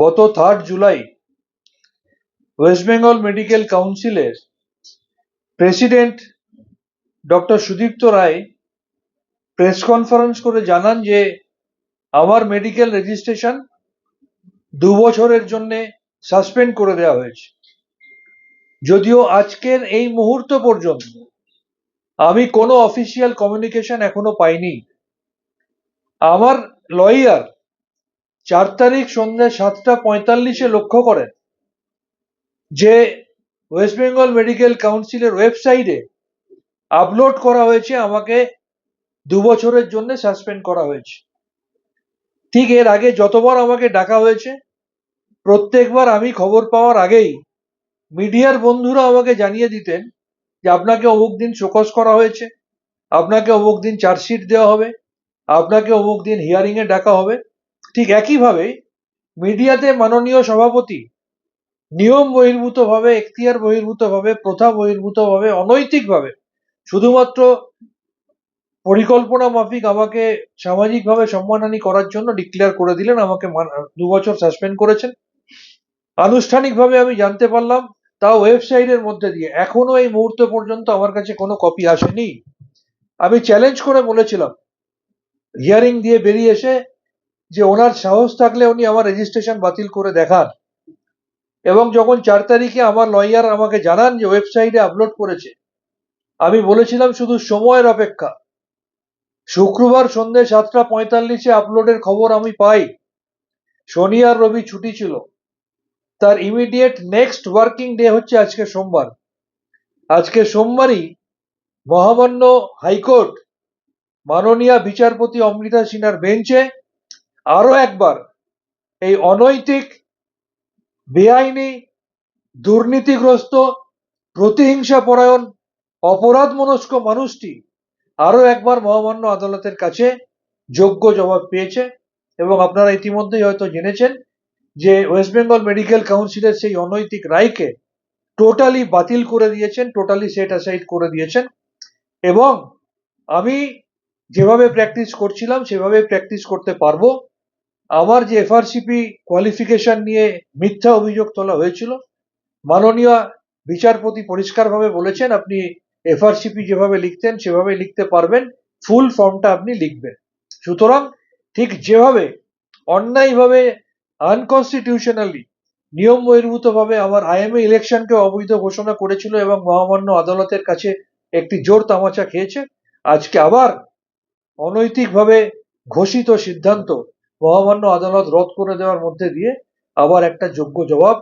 গত 3 July West Bengal medical কাউন্সিলের president doctor Sudipta Roy press conference করে জানান যে আমার মেডিকেল রেজিস্ট্রেশন 2 বছরের জন্য সাসপেন্ড করে দেওয়া হয়েছে। যদিও আজকের এই মুহূর্ত পর্যন্ত আমি কোনো অফিসিয়াল কমিউনিকেশন এখনো পাইনি। আমার লয়ার 4 তারিখ সন্ধ্যে 7:45 লক্ষ্য করেন যে ওয়েস্ট বেঙ্গল মেডিকেল কাউন্সিলের ওয়েবসাইটে আপলোড করা হয়েছে আমাকে 2 বছরের জন্য সাসপেন্ড করা হয়েছে। ঠিক এর আগে যতবার আমাকে ডাকা হয়েছে প্রত্যেকবার আমি খবর পাওয়ার আগেই মিডিয়ার বন্ধুরা আমাকে জানিয়ে দিতেন যে আপনাকে অমুক দিন শোকজ করা হয়েছে, আপনাকে অমুক দিন চার্জশিট দেওয়া হবে, আপনাকে অমুক দিন হিয়ারিং এ ডাকা হবে। ঠিক একইভাবে মিডিয়াতে মাননীয় সভাপতি নিয়ম বহির্ভূতভাবে, এখতিয়ার বহির্ভূতভাবে, প্রথা বহির্ভূতভাবে, অনৈতিকভাবে শুধুমাত্র পরিকল্পনা মাফিক আমাকে সামাজিকভাবে সম্মানহানি করার জন্য ডিক্লেয়ার করে দিলেন, আমাকে 2 বছর সাসপেন্ড করেছেন। আনুষ্ঠানিকভাবে আমি জানতে পারলাম, তাও ওয়েবসাইটের মধ্যে দিয়ে। এখনো এই মুহূর্ত পর্যন্ত আমার কাছে কোনো কপি আসেনি। আমি চ্যালেঞ্জ করে বলেছিলাম হিয়ারিং দিয়ে বেরিয়ে এসে যে ওনার সাহস থাকলে উনি আমার রেজিস্ট্রেশন বাতিল করে দেখান। এবং যখন 4 তারিখে আমার লয়ার আমাকে জানান যে ওয়েবসাইটে আপলোড করেছে, আমি বলেছিলাম শুধু সময়ের অপেক্ষা। শুক্রবার সন্ধ্যে 7:45 আপলোডের খবর আমি পাই। শনি আর রবি ছুটি ছিল। তার ইমিডিয়েট নেক্সট ওয়ার্কিং ডে হচ্ছে আজকে সোমবার। আজকে সোমবারই মহামান্য হাইকোর্ট মাননীয় বিচারপতি অমৃতা সিনহার বেঞ্চে আরো একবার এই অনৈতিক, বেআইনি, দুর্নীতিগ্রস্ত, প্রতিহিংসা পরায়ণ, অপরাধ মনস্ক মানুষটি আরো একবার মহামান্য আদালতের কাছে যোগ্য জবাব পেয়েছে। এবং আপনারা ইতিমধ্যেই হয়তো জেনেছেন যে ওয়েস্ট বেঙ্গল মেডিকেল কাউন্সিলের সেই অনৈতিক রায়কে টোটালি বাতিল করে দিয়েছেন, টোটালি সেট অ্যাসাইড করে দিয়েছেন। এবং আমি যেভাবে প্র্যাকটিস করছিলাম সেভাবে প্র্যাকটিস করতে পারবো। আমার যে এফআরসিপি কোয়ালিফিকেশন নিয়ে মিথ্যা অভিযোগ তোলা হয়েছিল, মাননীয় বিচারপতি পরিষ্কারভাবে বলেছেন আপনি এফআরসিপি যেভাবে লিখতেন সেভাবে লিখতে পারবেন, ফুল ফর্মটা আপনি লিখবেন। সুতরাং ঠিক যেভাবে অন্যায়ভাবে, আনকনস্টিটিউশনালি, নিয়ম বহির্ভূতভাবে আমার আইএমএ ইলেকশনকে অবৈধ ঘোষণা করেছিল এবং মহামান্য আদালতের কাছে একটি জোর তামাচা খেয়েছে, আজকে আবার অনৈতিকভাবে ঘোষিত সিদ্ধান্ত মহামান্য আদালত রদ করে দেওয়ার মধ্যে দিয়ে আবার একটা যোগ্য জবাব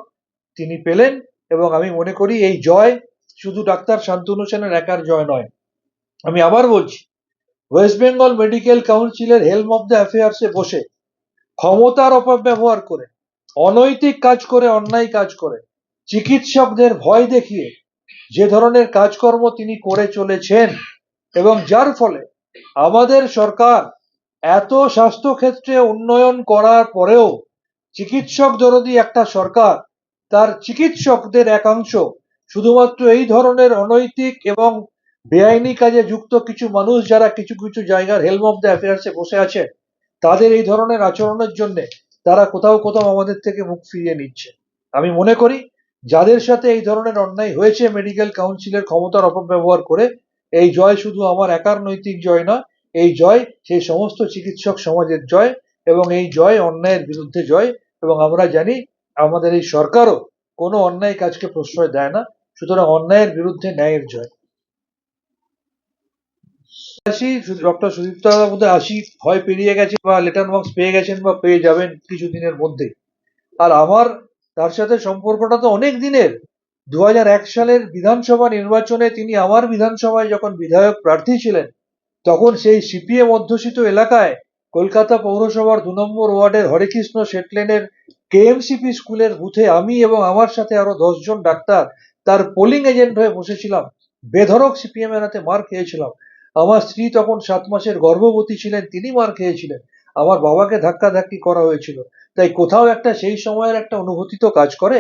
তিনি পেলেন। এবং আমি মনে করি এই জয় শুধু ডাক্তার শান্তনু সেনের একার জয় নয়। আমি আবার বলছি, ওয়েস্ট বেঙ্গল মেডিকেল কাউন্সিলের হেলম অফ দ্য অ্যাফেয়ার্সে বসে ক্ষমতার অপব্যবহার করে, অনৈতিক কাজ করে, অন্যায় কাজ করে, চিকিৎসকদের ভয় দেখিয়ে যে ধরনের কাজকর্ম তিনি করে চলেছেন, এবং যার ফলে আমাদের সরকার এত স্বাস্থ্যক্ষেত্রে উন্নয়ন করার পরেও চিকিৎসক দরদি একটা সরকার তার চিকিৎসকদের একাংশ শুধুমাত্র এই ধরনের অনৈতিক এবং বেআইনি কাজে যুক্ত কিছু মানুষ যারা কিছু কিছু জায়গার হেলম অফ দ্য অ্যাফেয়ার্সে বসে আছেন, তাদের এই ধরনের আচরণের জন্য তারা কোথাও কোথাও আমাদের থেকে মুখ ফিরিয়ে নিচ্ছে। আমি মনে করি যাদের সাথে এই ধরনের অন্যায় হয়েছে মেডিকেল কাউন্সিলের ক্ষমতার অপব্যবহার করে, এই জয় শুধু আমার একার নৈতিক জয় না, এই জয় সেই সমস্ত চিকিৎসক সমাজের জয়, এবং এই জয় অন্যায়ের বিরুদ্ধে জয়। এবং আমরা জানি আমাদের এই সরকারও কোনো অন্যায় কাজকে প্রশ্রয় দেয় না, সুতরাং অন্যায়ের বিরুদ্ধে ন্যায়ের জয়। ডক্টর সুদীপ্ত বোধহয় 80 হয় পেরিয়ে গেছে, বা লেটার মার্কস পেয়ে গেছেন বা পেয়ে যাবেন কিছুদিনের মধ্যে। আর আমার তার সাথে সম্পর্কটা তো অনেক দিনের। 2001 সালের বিধানসভা নির্বাচনে তিনি আমার বিধানসভায় যখন বিধায়ক প্রার্থী ছিলেন, তখন সেই সিপিএম অধ্যুষিত এলাকায় কলকাতা পৌরসভার 2 নম্বর ওয়ার্ডের হরেকৃষ্ণ শেটলেনের কেএমসিপি স্কুলের বুথে আমি এবং আমার সাথে আরো 10 জন ডাক্তার তার পোলিং এজেন্ট হয়ে বসেছিলাম। বেধড়ক সিপিএম এর হাতে মার খেয়েছিলাম। আমার স্ত্রী তখন 7 মাসের গর্ভবতী ছিলেন, তিনি মার খেয়েছিলেন। আমার বাবাকে ধাক্কাধাক্কি করা হয়েছিল। তাই কোথাও একটা সেই সময়ের একটা অনুভূতি তো কাজ করে।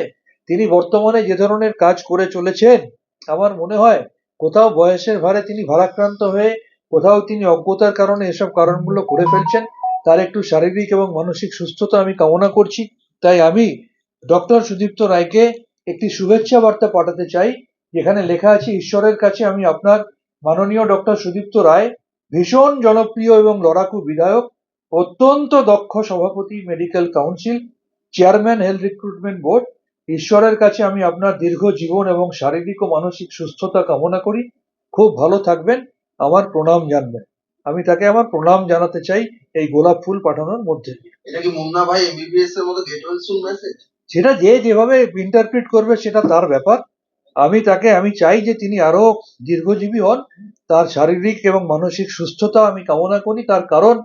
তিনি বর্তমানে যে ধরনের কাজ করে চলেছেন, আমার মনে হয় কোথাও বয়সের ভারে তিনি ভারাক্রান্ত হয়ে, কোথাও তিনি অজ্ঞতার কারণে এসব কারণগুলো করে ফেলছেন। তার একটু শারীরিক এবং মানসিক সুস্থতা আমি কামনা করছি। তাই আমি ডক্টর সুদীপ্ত রায়কে একটি শুভেচ্ছা বার্তা পাঠাতে চাই, যেখানে লেখা আছে, ঈশ্বরের কাছে আমি আপনার মাননীয় ডক্টর সুদীপ্ত রায়, ভীষণ জনপ্রিয় এবং লড়াকু বিধায়ক, অত্যন্ত দক্ষ সভাপতি medical council, chairman health recruitment board, ঈশ্বরের কাছে আমি আপনার দীর্ঘ জীবন এবং শারীরিক ও মানসিক সুস্থতা কামনা করি। খুব ভালো থাকবেন, আমার প্রণাম জানবেন। আমি তাকে আমার প্রণাম জানাতে চাই এই গোলাপ ফুল পাঠানোর মধ্যে দিয়ে। এটা কি মুন্না ভাই এমবিবিএস এর মতো গেট ওয়েল সুন মেসেজ? সেটা যে যেভাবে ইন্টারপ্রিট করবে সেটা তার ব্যাপার। আমি চাই যে তিনি আরো দীর্ঘজীবী হন, তার শারীরিক এবং মানসিক সুস্থতা আমি কামনা করি। তার কারণ,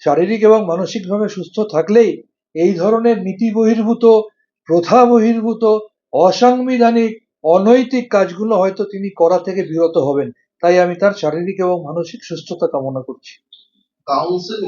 শারীরিক এবং মানসিকভাবে সুস্থ থাকলেই এই ধরনের নীতি বহির্ভূত, প্রথা বহির্ভূত, অসাংবিধানিক, অনৈতিক কাজগুলো হয়তো তিনি করা থেকে বিরত হবেন। তাই আমি তার শারীরিক এবং মানসিক সুস্থতা কামনা করছি। কাউন্সিল